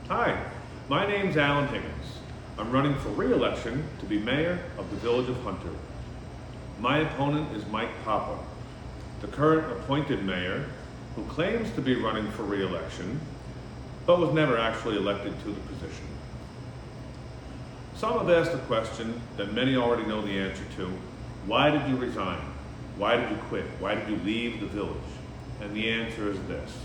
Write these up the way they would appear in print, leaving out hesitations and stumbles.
Hi, my name's Alan Higgins. I'm running for re-election to be mayor of the village of Hunter. My opponent is Mike Papa, the current appointed mayor who claims to be running for re-election, but was never actually elected to the position. Some have asked the question that many already know the answer to: why did you resign? Why did you quit? Why did you leave the village? And the answer is this.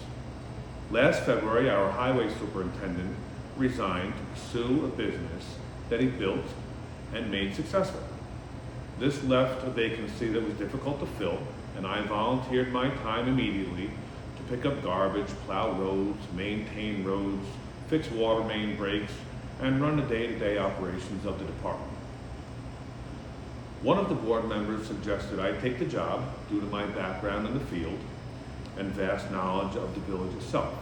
Last February, our highway superintendent resigned to pursue a business that he built and made successful. This left a vacancy that was difficult to fill, and I volunteered my time immediately to pick up garbage, plow roads, maintain roads, fix water main breaks, and run the day-to-day operations of the department. One of the board members suggested I take the job due to my background in the field and vast knowledge of the village itself.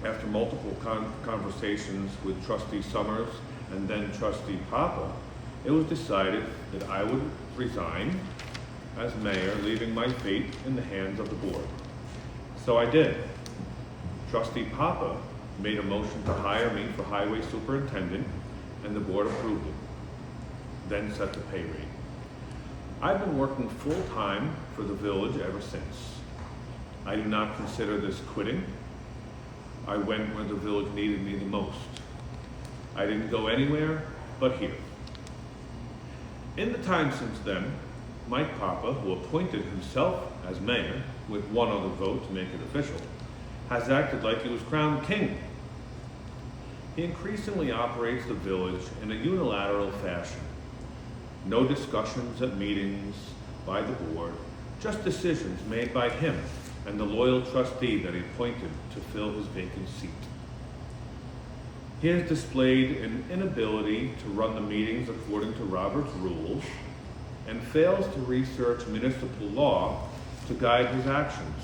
After multiple conversations with Trustee Summers and then Trustee Papa, it was decided that I would resign as mayor, leaving my fate in the hands of the board. So I did. Trustee Papa made a motion to hire me for highway superintendent, and the board approved it, then set the pay rate. I've been working full-time for the village ever since. I do not consider this quitting. I went where the village needed me the most. I didn't go anywhere but here. In the time since then, Mike Papa, who appointed himself as mayor with one other vote to make it official, has acted like he was crowned king. He increasingly operates the village in a unilateral fashion. No discussions at meetings by the board, just decisions made by him and the loyal trustee that he appointed to fill his vacant seat. He has displayed an inability to run the meetings according to Robert's rules and fails to research municipal law to guide his actions.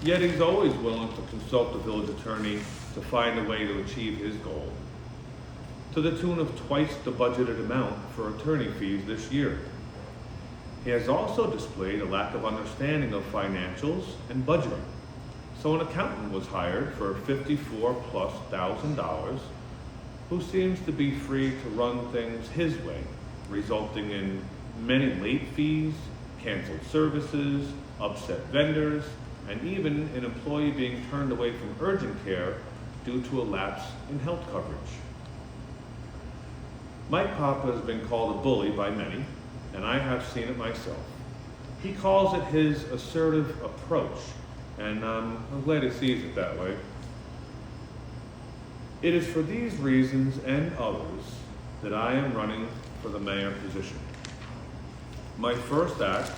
Yet he's always willing to consult the village attorney to find a way to achieve his goal, to the tune of twice the budgeted amount for attorney fees this year. He has also displayed a lack of understanding of financials and budgeting. So an accountant was hired for $54,000+, who seems to be free to run things his way, resulting in many late fees, canceled services, upset vendors, and even an employee being turned away from urgent care due to a lapse in health coverage. Mike Papa has been called a bully by many, and I have seen it myself. He calls it his assertive approach, and I'm glad he sees it that way. It is for these reasons and others that I am running for the mayor position. My first act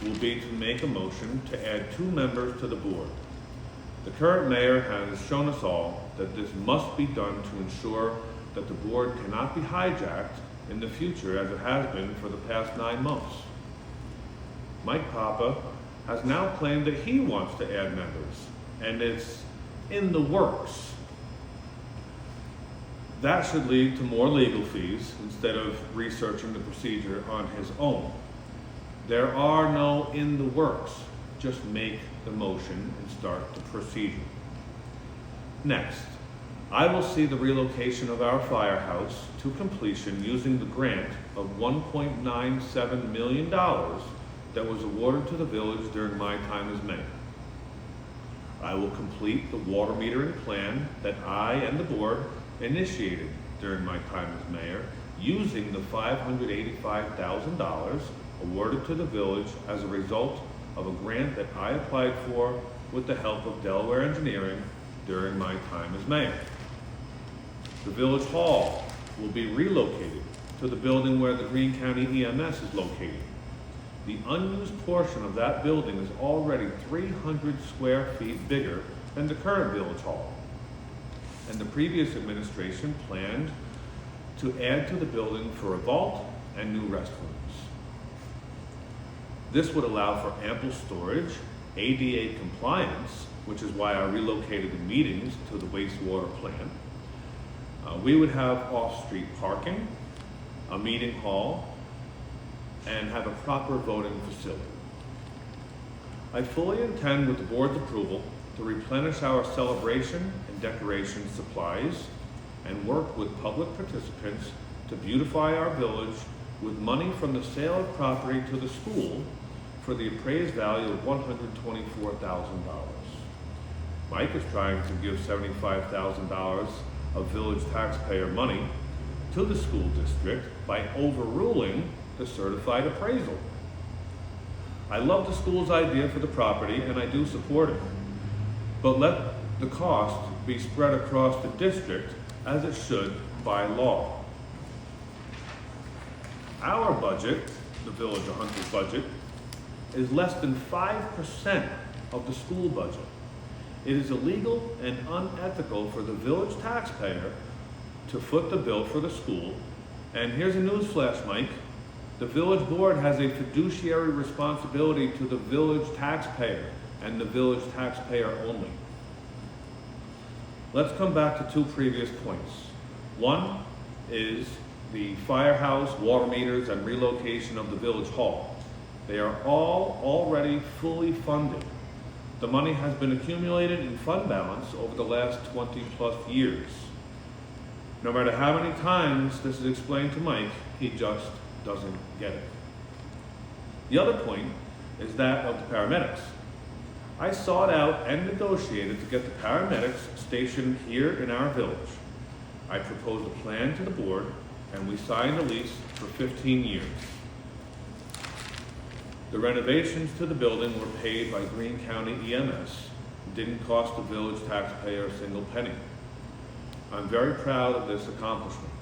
will be to make a motion to add 2 members to the board. The current mayor has shown us all that this must be done to ensure that the board cannot be hijacked in the future as it has been for the past 9 months. Mike Papa has now claimed that he wants to add members, and it's in the works. That should lead to more legal fees instead of researching the procedure on his own. There are no in the works. Just make the motion and start the procedure. Next, I will see the relocation of our firehouse to completion using the grant of $1.97 million that was awarded to the village during my time as mayor. I will complete the water metering plan that I and the board initiated during my time as mayor using the $585,000 awarded to the village as a result of a grant that I applied for with the help of Delaware Engineering during my time as mayor. The village hall will be relocated to the building where the Greene County EMS is located. The unused portion of that building is already 300 square feet bigger than the current village hall, and the previous administration planned to add to the building for a vault and new restrooms. This would allow for ample storage, ADA compliance, which is why I relocated the meetings to the wastewater plant. We would have off-street parking, a meeting hall, and have a proper voting facility. I fully intend, with the board's approval, to replenish our celebration and decoration supplies and work with public participants to beautify our village with money from the sale of property to the school for the appraised value of $124,000. Mike is trying to give $75,000 of village taxpayer money to the school district by overruling the certified appraisal. I love the school's idea for the property and I do support it, but let the cost be spread across the district as it should by law. Our budget, the Village of Hunter's budget, is less than 5% of the school budget. It is illegal and unethical for the village taxpayer to foot the bill for the school. And here's a newsflash, Mike. The village board has a fiduciary responsibility to the village taxpayer and the village taxpayer only. Let's come back to two previous points. One is the firehouse, water meters, and relocation of the village hall. They are all already fully funded. The money has been accumulated in fund balance over the last 20+ years. No matter how many times this is explained to Mike, he just doesn't get it. The other point is that of the paramedics. I sought out and negotiated to get the paramedics stationed here in our village. I proposed a plan to the board and we signed a lease for 15 years. The renovations to the building were paid by Greene County EMS. It didn't cost the village taxpayer a single penny. I'm very proud of this accomplishment.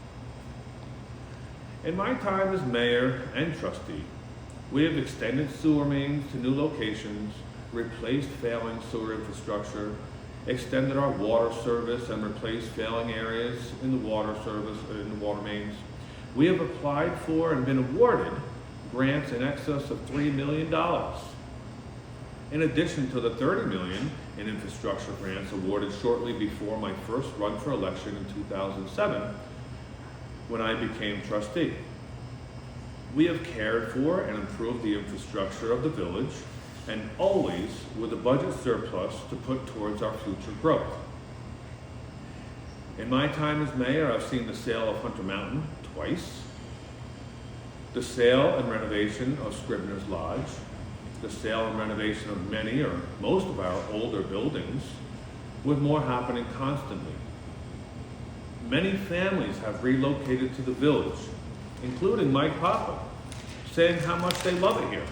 In my time as mayor and trustee, we have extended sewer mains to new locations, replaced failing sewer infrastructure, extended our water service and replaced failing areas in the water service, in the water mains. We have applied for and been awarded grants in excess of $3 million. In addition to the $30 million in infrastructure grants awarded shortly before my first run for election in 2007, when I became trustee. We have cared for and improved the infrastructure of the village, and always with a budget surplus to put towards our future growth. In my time as mayor, I've seen the sale of Hunter Mountain twice, the sale and renovation of Scribner's Lodge, the sale and renovation of many or most of our older buildings, with more happening constantly. Many families have relocated to the village, including Mike Papa, saying how much they love it here.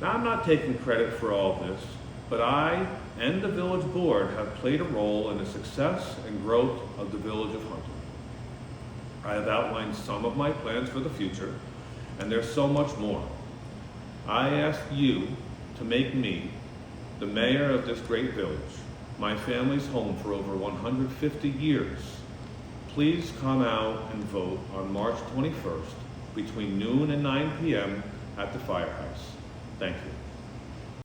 Now, I'm not taking credit for all this, but I and the village board have played a role in the success and growth of the village of Hunter. I have outlined some of my plans for the future, and there's so much more. I ask you to make me the mayor of this great village, my family's home for over 150 years. Please come out and vote on March 21st between noon and 9 p.m. at the firehouse. Thank you.